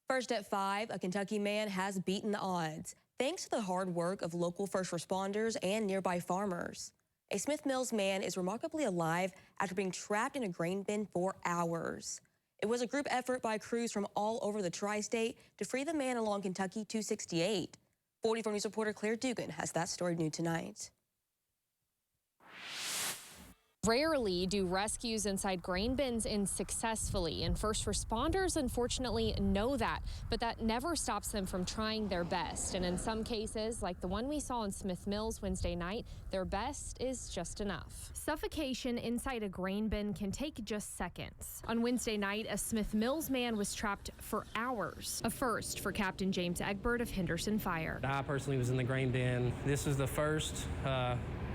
First at 5, a Kentucky man has beaten the odds, thanks to the hard work of local first responders and nearby farmers. A Smith Mills man is remarkably alive after being trapped in a grain bin for hours. It was a group effort by crews from all over the tri-state to free the man along Kentucky 268. 44 News reporter Claire Dugan has that story new tonight. Rarely do rescues inside grain bins end successfully, and first responders unfortunately know that, but that never stops them from trying their best. And in some cases, like the one we saw in Smith Mills Wednesday night, their best is just enough. Suffocation inside a grain bin can take just seconds. On Wednesday night, a Smith Mills man was trapped for hours, a first for Captain James Egbert of Henderson Fire. I personally was in the grain bin. This is the first,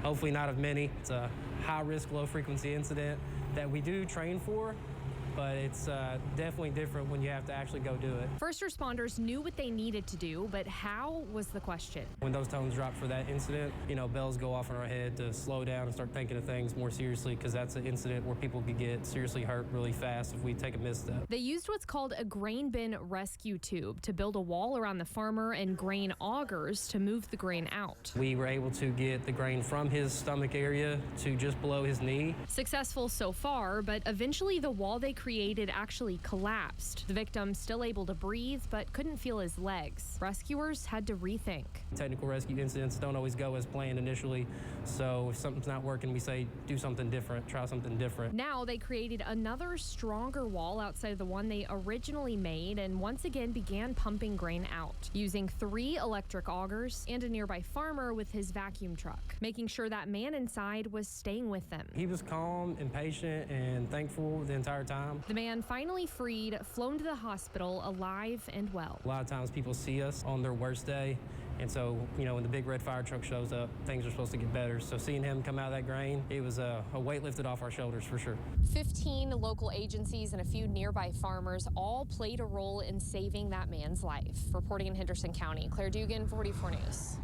hopefully not of many. It's a high-risk, low-frequency incident that we do train for, but it's definitely different when you have to actually go do it. First responders knew what they needed to do, but how was the question. When those tones drop for that incident, bells go off in our head to slow down and start thinking of things more seriously, because that's an incident where people could get seriously hurt really fast if we take a misstep. They used what's called a grain bin rescue tube to build a wall around the farmer and grain augers to move the grain out. We were able to get the grain from his stomach area to just below his knee. Successful so far, but eventually the wall they created actually collapsed. The victim still able to breathe, but couldn't feel his legs. Rescuers had to rethink. Technical rescue incidents don't always go as planned initially, so if something's not working, we say do something different, try something different. Now they created another stronger wall outside of the one they originally made and once again began pumping grain out, using 3 electric augers and a nearby farmer with his vacuum truck, making sure that man inside was staying with them. He was calm and patient and thankful the entire time. The man finally freed, flown to the hospital alive and well. A lot of times people see us on their worst day, and so, when the big red fire truck shows up, things are supposed to get better. So seeing him come out of that grain, it was a weight lifted off our shoulders for sure. 15 local agencies and a few nearby farmers all played a role in saving that man's life. Reporting in Henderson County, Claire Dugan, 44 News.